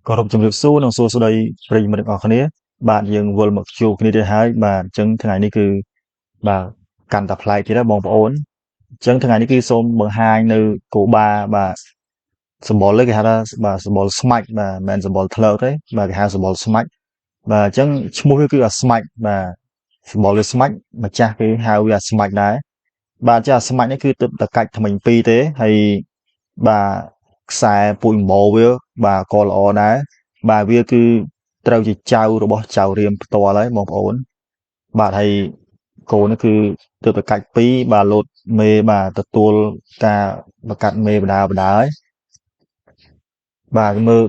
ក៏រំជំរាបសួរនិងសួស្តីប្រិយមិត្តទាំងអស់គ្នាបាទយើងវិលមកជួបគ្នាទៀតហើយបាទអញ្ចឹងថ្ងៃនេះគឺបាទកាន់តែប្លែកទៀតណាបងប្អូនអញ្ចឹងថ្ងៃនេះគឺសូមបង្ហាញនៅគោបាបាទសម្បុរគេហៅថាបាទសម្បុរស្មាច់បាទមិនមែនសម្បុរថ្លើកទេបាទគេហៅសម្បុរស្មាច់បាទអញ្ចឹងឈ្មោះវាគឺអាស្មាច់បាទសម្បុរវាស្មាច់ម្ចាស់គេហៅវាអាស្មាច់ដែរបាទចាអាស្មាច់នេះគឺទឹកតកាច់ថ្មិញពីរទេហើយបាទខ្សែពូជម្បោវាបាទក៏ល្អដែរបាទវាគឺត្រូវជាចៅរបស់ចៅរៀមផ្ទាល់ហើយបងប្អូនបាទហើយកូននេះគឺទឹកតកាច់ពីរបាទលោតមេបាទទទួលការបង្កាត់មេបដាបដាហើយបាទមើល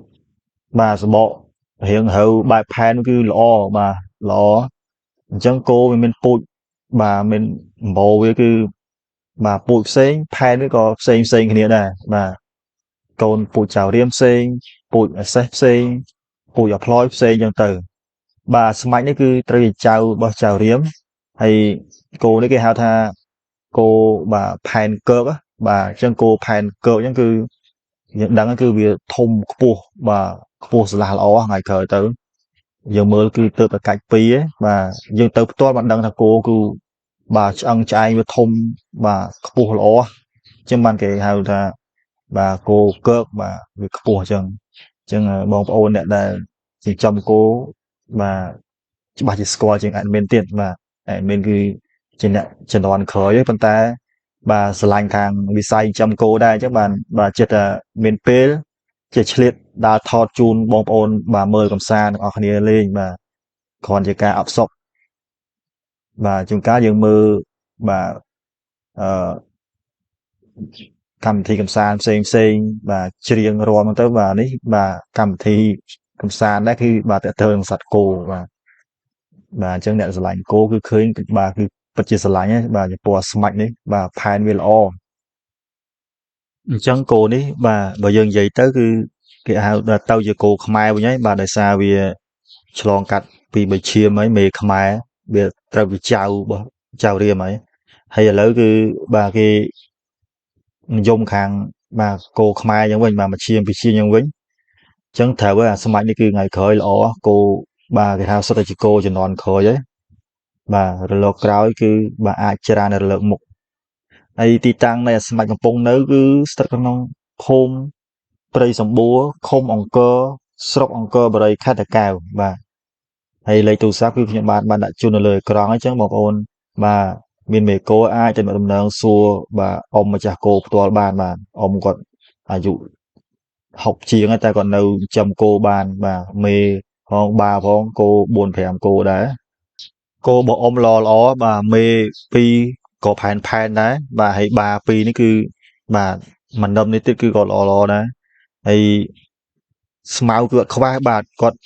បាទសបករៀងហើវបែបផែនគឺល្អបាទល្អអញ្ចឹងគោវាមានពូជបាទមានម្បោវាគឺបាទពូជផ្សេងផែនវាក៏ផ្សេងគ្នាដែរបាទកូនពូជចៅរៀមផ្សេងពូជអសេះផ្សេងពូជអាផ្លយផ្សេងអញ្ចឹងទៅបាទស្មាច់នេះគឺត្រូវជាចៅរបស់ចៅរៀមហើយគោនេះគេហៅថាគោបាទផែនកើកបាទអញ្ចឹងគោផែនកើកអញ្ចឹងគឺយើងដឹងគឺវាធំខ្ពស់បាទខ្ពស់ស្លាស់ល្អថ្ងៃក្រោយទៅយើងមើលគឺទៅតែកាច់ពីរបាទយើងទៅផ្ទាល់បានដឹងថាគោគឺបាទឆ្អឹងឆ្អែងវាធំបាទខ្ពស់ល្អចឹងបានគេហៅថាបាទគោកើកបាទវាខ្ពស់ចឹងបងប្អូនអ្នកដែលចិញ្ចឹមគោបាទច្បាស់ជាស្គាល់ជាងអេដមីនទៀតបាទអេដមីនគឺជាអ្នកជំនាន់ក្រោយប៉ុន្តែបាទស្រឡាញ់ខាងវិស័យចិញ្ចឹមគោដែរអញ្ចឹងបាទចិត្តថាមានពេលជាឆ្លៀតដើរថតជូនបងប្អូនបាទមើលកំសាន្តទាំងអស់គ្នាលេងបាទគ្រាន់ជាការអបសុកបាទជួនកាលយើងមើលបាទអឺកម្មវិធីកំសាន្តផ្សេងបាទច្រៀងរាំទៅបាទនេះបាទកម្មវិធីកំសាន្តដែរគឺបាទតើតើនឹងសត្វគោបាទអញ្ចឹងអ្នកស្រឡាញ់គោគឺឃើញបាទគឺពិតជាស្រឡាញ់ហ្នឹងបាទចំពោះស្មាច់នេះបាទផែនវាល្អអញ្ចឹងគោនេះបាទបើយើងនិយាយទៅគឺគេហៅថាទៅជាគោខ្មែរវិញហើយបាទដោយសារវាឆ្លងកាត់ពីបៃឈាមហើយមេខ្មែរវាត្រូវវាចៅរបស់ចៅរៀមហើយឥឡូវគឺបាទគេនិយមខាងបាទគោខ្មែរយ៉ាងវិញបាទមួយឈាមពីរឈាមយ៉ាងវិញអញ្ចឹងត្រូវហើយអាស្មាច់នេះគឺថ្ងៃក្រោយល្អគោបាទគេថាសុទ្ធតែជាគោជំនាន់ក្រោយហើយបាទរលកក្រោយគឺបាទអាចច្រើននៅរលកមុខហើយទីតាំងនៃអាស្មាច់កំពុងនៅគឺស្ថិតក្នុងភូមិព្រៃសម្បួរឃុំអង្គរស្រុកអង្គរបរិយខេត្តតាកែវបាទហើយលេខទូរស័ព្ទគឺខ្ញុំបានដាក់ជូននៅលើអេក្រង់អញ្ចឹងបងប្អូនបាទមានមេគោអាចទៅដំណើរសួរបាទអ៊ំម្ចាស់គោផ្ទាល់បានបាទអ៊ំគាត់អាយុ60ជាងតែគាត់នៅចិញ្ចឹមគោបានបាទមេផងបាផងគោ4 5គោដែរគោរបស់អ៊ំល្អបាទមេ2ក៏ផែនដែរបាទហើយបា2នេះគឺបាទមិនដុំនេះទៀតគឺក៏ល្អដែរហើយស្មៅគឺអត់ខ្វះបាទគាត់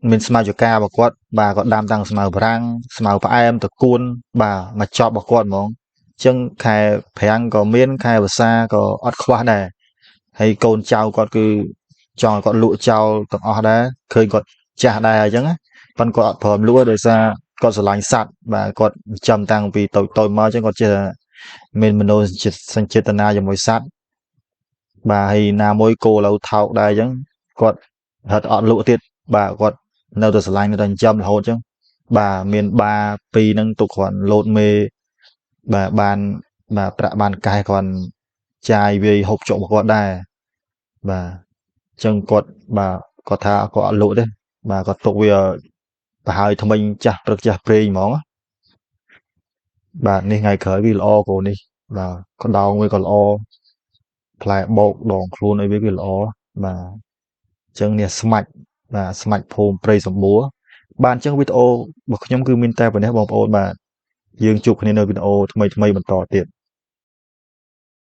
មានស្មៅចការបស់គាត់បាទគាត់ដាំតាំងស្មៅប្រាំងស្មៅផ្អែមតកួនបាទមកចប់របស់គាត់ហ្មងអញ្ចឹងខែប្រាំងក៏មានខែវស្សាក៏អត់ខ្វះដែរហើយកូនចៅគាត់គឺចង់ឲ្យគាត់លក់ចោលទាំងអស់ដែរឃើញគាត់ចាស់ដែរអញ្ចឹងប៉ុន្តែគាត់អត់ព្រមលក់ដោយសារគាត់ស្រឡាញ់សត្វបាទគាត់ចិញ្ចឹមតាំងពីតូចមកអញ្ចឹងគាត់ចេះមានមនោសញ្ចេតនាជាមួយសត្វបាទហើយណាមួយគោឥឡូវថោកដែរអញ្ចឹងគាត់ហត់អត់លក់ទៀតបាទគាត់នៅតែស្រឡាញ់នៅតែចិញ្ចឹមរហូតអញ្ចឹងបាទមានបា2ហ្នឹងទុកគ្រាន់លោតមេបាទបានបាទប្រាក់បានកែគ្រាន់ចាយវាយហូបចុករបស់គាត់ដែរបាទអញ្ចឹងគាត់បាទគាត់ថាគាត់អត់លក់ទេបាទគាត់ទុកវាប្រហើយថ្មិញចាស់ព្រឹកចាស់ព្រេងហ្មងបាទនេះថ្ងៃក្រោយវាល្អគោនេះបាទក្តោងវាក៏ល្អផ្លែបោកដងខ្លួនអីវាគឺល្អបាទអញ្ចឹងនេះស្មាច់បាទស្មាច់ភូមិព្រៃសម្បួរបាទអញ្ចឹងវីដេអូរបស់ខ្ញុំគឺមានតែប៉ុណ្ណេះបងប្អូនបាទយើងជួបគ្នានៅវីដេអូថ្មីបន្តទៀត